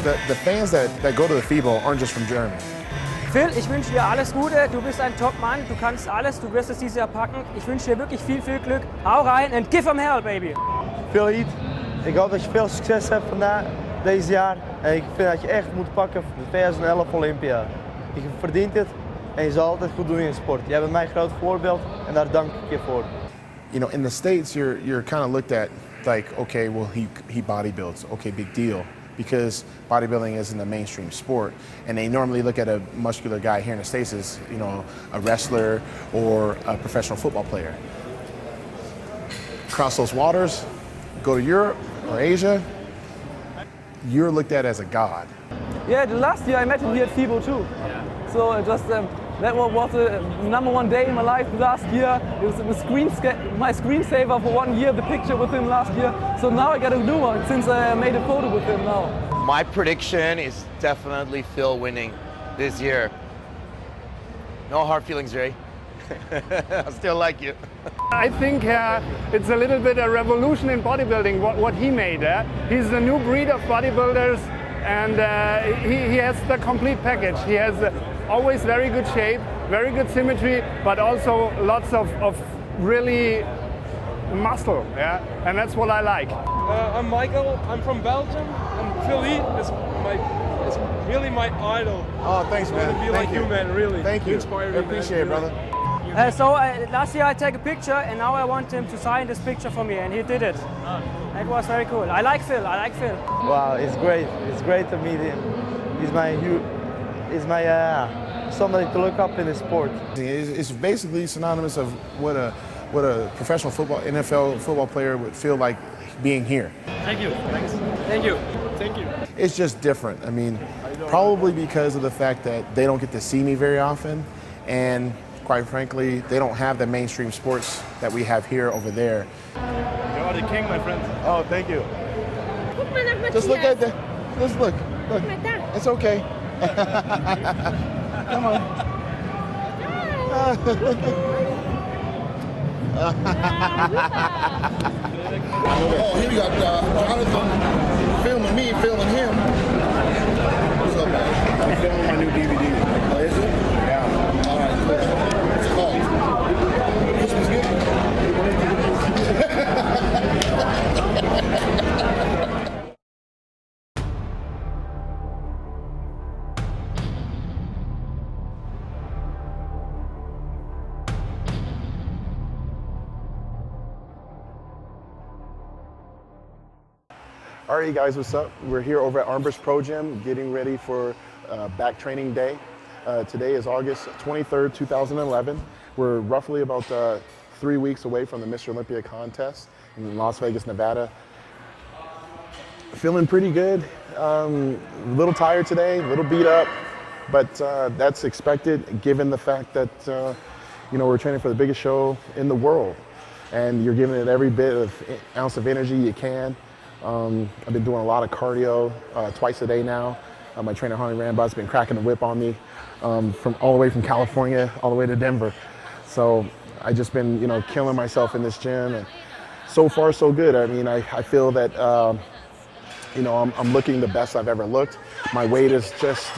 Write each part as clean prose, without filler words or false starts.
the fans that go to the FIBO aren't just from Germany. Phil, ich wünsche dir alles Gute, du bist ein Top-Mann, du kannst alles, du wirst es dieses Jahr packen. Ich wünsche dir wirklich viel, viel Glück. Hau rein and give 'em hell, baby! Phil Heath, ik hoop dat je veel succes hebt vandaag, deze jaar. En ik vind dat je echt moet pakken voor de 2011 Olympia. Je verdient het en je zal altijd goed doen in sport. Jij bent mijn groot voorbeeld en daar dank ik je voor. You know, in the States, you're kind of looked at like, okay, well, he bodybuilds, okay, big deal. Because bodybuilding isn't a mainstream sport, and they normally look at a muscular guy here in the States as, you know, a wrestler or a professional football player. Cross those waters, go to Europe or Asia, you're looked at as a god. Yeah, the last year I met him here at FIBO too. Yeah. So that was the #1 day in my life last year. It was my screensaver for 1 year, the picture with him last year. So now I got a new one since I made a photo with him now. My prediction is definitely Phil winning this year. No hard feelings, Jay. I still like you. I think it's a little bit a revolution in bodybuilding, what he made. He's a new breed of bodybuilders, and he has the complete package. He has always very good shape, very good symmetry, but also lots of really muscle, yeah? And that's what I like. I'm Michael, I'm from Belgium, and Phil Heath is really my idol. Oh, thanks, man. I want to be Thank like you, man, really. Thank you. Inspire me, I appreciate man. it, brother. So last year I take a picture and now I want him to sign this picture for me and he did it. It was very cool. I like Phil. Wow, it's great. It's great to meet him. He's my somebody to look up in the sport. It's basically synonymous of what a professional football, NFL football player would feel like being here. Thank you. Thanks. Thank you. Thank you. It's just different. I mean, probably because of the fact that they don't get to see me very often, and quite frankly, they don't have the mainstream sports that we have here over there. You're the king, my friend. Oh, thank you. Just look at that. Just look. It's okay. Come on. Oh, here we got Jonathan filming me, filming him. What's up, man? I'm filming my new DVD. Oh, is it? Yeah. All right, cool. What's it called? Christmas gift? All right, you guys, what's up? We're here over at Armbrust Pro Gym getting ready for back training day. Today is August 23rd, 2011. We're roughly about 3 weeks away from the Mr. Olympia contest in Las Vegas, Nevada. Feeling pretty good. A little tired today, a little beat up, but that's expected given the fact that you know, we're training for the biggest show in the world, and you're giving it every bit of ounce of energy you can. I've been doing a lot of cardio twice a day now. My trainer, Harley Rambot's been cracking the whip on me from all the way from California all the way to Denver. So I just been, you know, killing myself in this gym, and so far so good. I mean, I feel that you know, I'm looking the best I've ever looked. My weight is just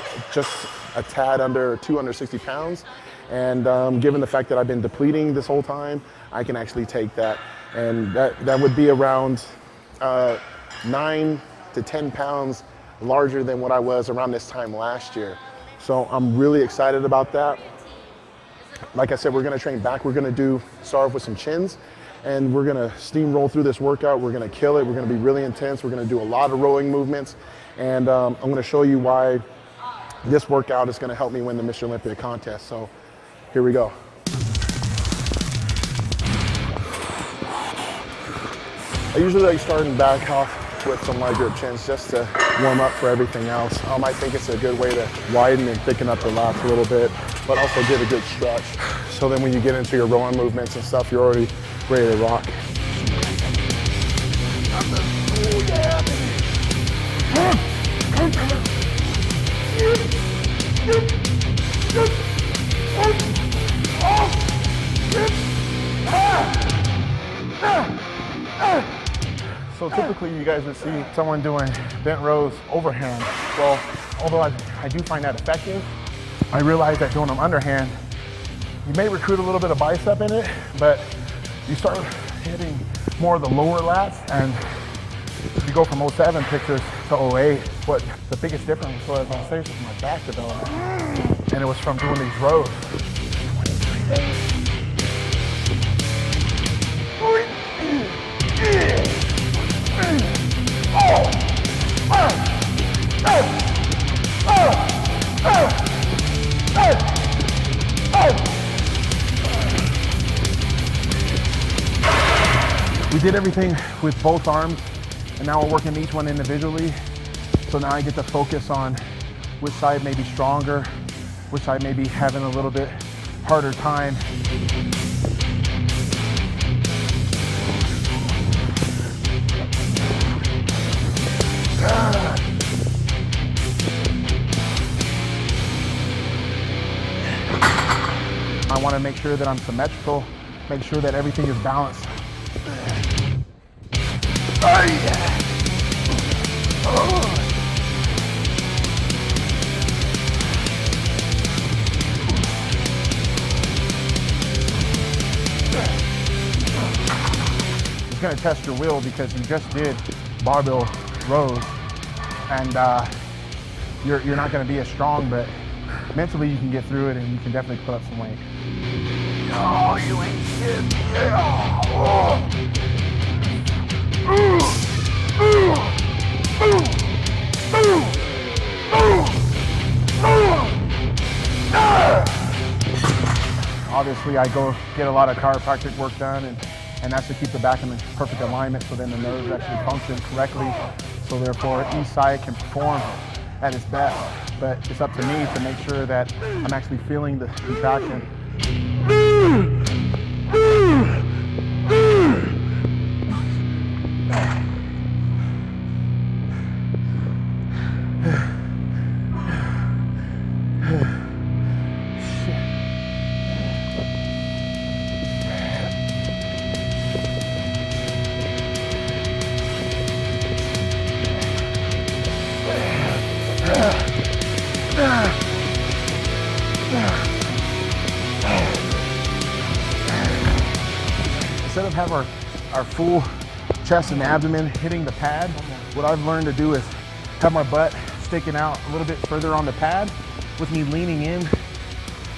a tad under 260 pounds, and given the fact that I've been depleting this whole time, I can actually take that, and that would be around 9 to 10 pounds larger than what I was around this time last year. So I'm really excited about that. Like I said, we're gonna train back. We're gonna start off with some chins, and we're gonna steamroll through this workout. We're gonna kill it. We're gonna be really intense. We're gonna do a lot of rowing movements, and I'm gonna show you why this workout is gonna help me win the Mr. Olympia contest. So here we go. I usually like starting back off with some light grip chins just to warm up for everything else. I think it's a good way to widen and thicken up the lats a little bit, but also get a good stretch. So then when you get into your rowing movements and stuff, you're already ready to rock. So typically you guys would see someone doing bent rows overhand. Well, although I do find that effective, I realize that doing them underhand, you may recruit a little bit of bicep in it, but you start hitting more of the lower lats, and if you go from 07 pictures to 08, what the biggest difference was on stage was my back development, and it was from doing these rows. We did everything with both arms, and now we're working each one individually. So now I get to focus on which side may be stronger, which side may be having a little bit harder time. I want to make sure that I'm symmetrical, make sure that everything is balanced. It's going to test your will because you just did barbell rows, and you're not going to be as strong, but mentally you can get through it and you can definitely put up some weight. Oh, you ain't shit. Yeah. Oh. Obviously, I go get a lot of chiropractic work done, and that's to keep the back in the perfect alignment so then the nerves actually function correctly. So therefore, each side can perform at its best. But it's up to me to make sure that I'm actually feeling the contraction. Instead of having our full chest and abdomen hitting the pad, what I've learned to do is have my butt sticking out a little bit further on the pad with me leaning in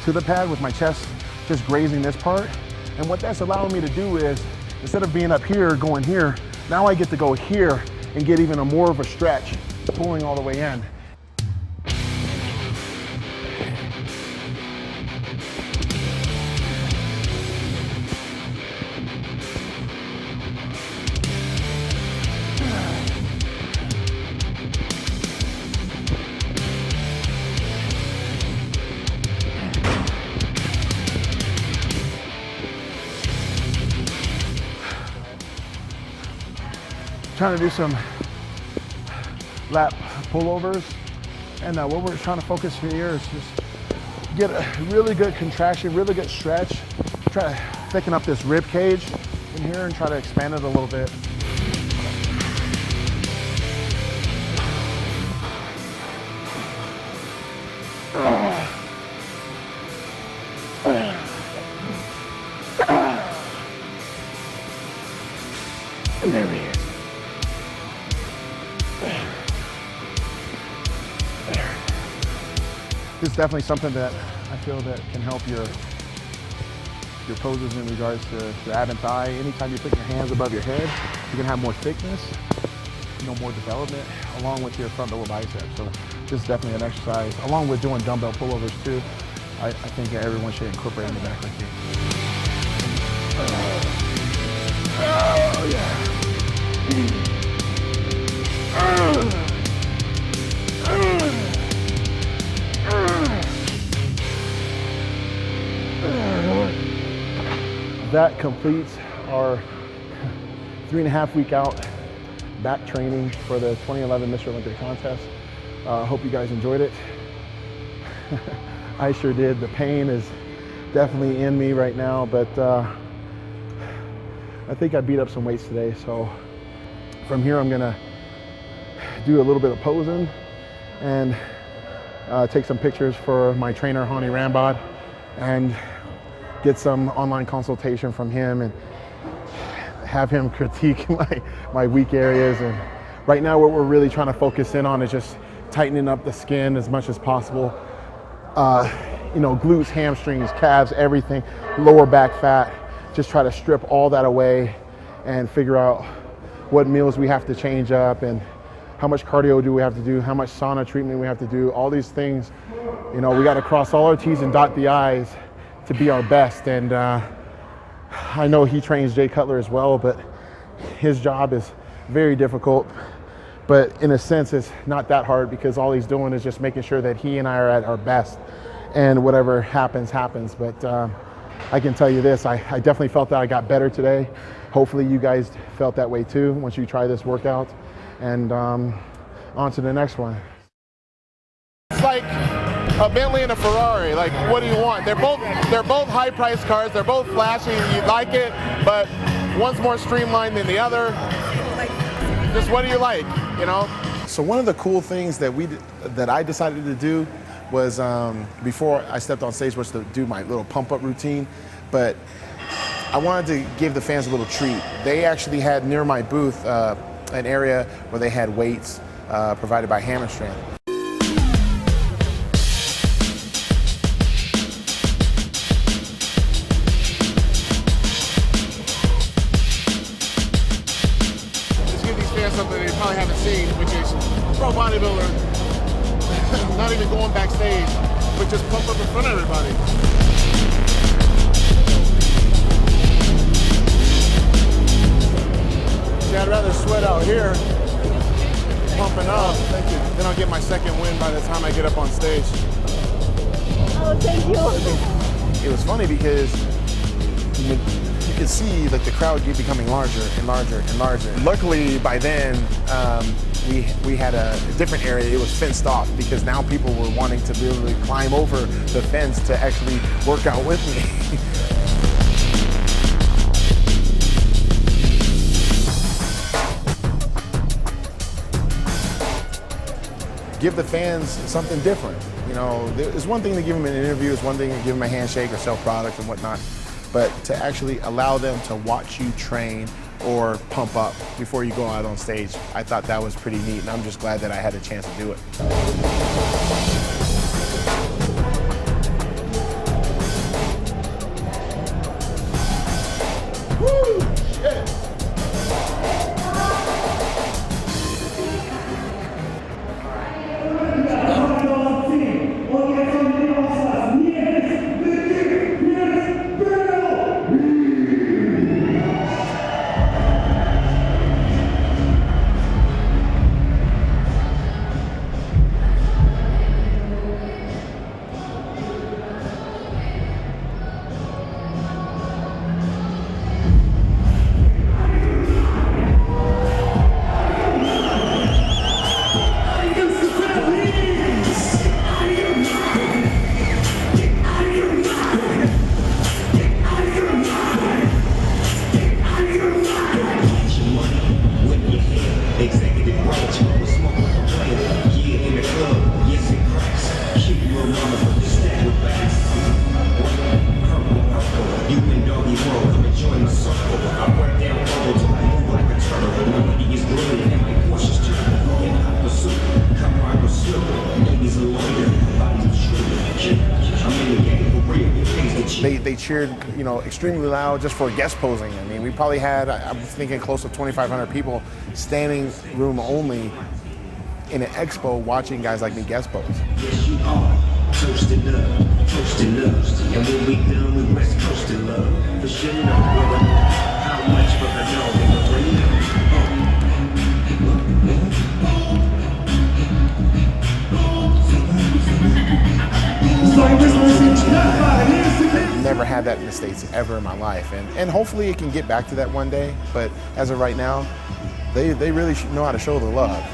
to the pad with my chest just grazing this part. And what that's allowing me to do is, instead of being up here, going here, now I get to go here and get even more of a stretch, pulling all the way in. Trying to do some lat pullovers, and what we're trying to focus here is just get a really good contraction, really good stretch, try to thicken up this rib cage in here and try to expand it a little bit. And there he is. This is definitely something that I feel that can help your poses in regards to ab and thigh. Anytime you put your hands above your head, you can have more thickness, more development, along with your front lower bicep. So this is definitely an exercise, along with doing dumbbell pullovers too. I think that everyone should incorporate in the back like this. Oh yeah. That completes our 3.5 week out back training for the 2011 Mr. Olympic contest. Hope you guys enjoyed it. I sure did. The pain is definitely in me right now, but I think I beat up some weights today, so From here, I'm gonna do a little bit of posing and take some pictures for my trainer, Hani Rambod, and get some online consultation from him and have him critique my weak areas. And right now what we're really trying to focus in on is just tightening up the skin as much as possible. You know, glutes, hamstrings, calves, everything, lower back fat, just try to strip all that away and figure out what meals we have to change up and how much cardio do we have to do, how much sauna treatment we have to do, all these things. You know, we got to cross all our T's and dot the I's to be our best. And I know he trains Jay Cutler as well, but his job is very difficult. But in a sense, it's not that hard because all he's doing is just making sure that he and I are at our best. And whatever happens, happens. But I can tell you this, I definitely felt that I got better today. Hopefully you guys felt that way too once you try this workout. And on to the next one. It's like a Bentley and a Ferrari. Like, what do you want? They're both high-priced cars. They're both flashy. You like it, but one's more streamlined than the other. Just what do you like? You know. So one of the cool things that I decided to do was before I stepped on stage was to do my little pump-up routine, but I wanted to give the fans a little treat. They actually had near my booth an area where they had weights provided by Hammer Strength. Just give these fans something they probably haven't seen, which is pro bodybuilder, not even going backstage, but just pump up in front of everybody. I'd rather sweat out here, pumping up, then I'll get my second win by the time I get up on stage. Oh, thank you. It was funny because you could see like the crowd keep becoming larger and larger and larger. Luckily, by then, we had a different area. It was fenced off because now people were wanting to be able to climb over the fence to actually work out with me. Give the fans something different. You know, it's one thing to give them an interview, it's one thing to give them a handshake or sell product and whatnot, but to actually allow them to watch you train or pump up before you go out on stage, I thought that was pretty neat, and I'm just glad that I had a chance to do it. Woo! Yeah. They cheered, you know, extremely loud just for guest posing. I mean, we probably had, I'm thinking close to 2,500 people standing room only in an expo watching guys like me guest pose. Yes, you are. Toasted love, toasted love. And when we done with West Coasted love, for sure, no, how much for the know, nigga, bring it. Never had that in the States ever in my life, and hopefully it can get back to that one day, but as of right now, they really know how to show the love.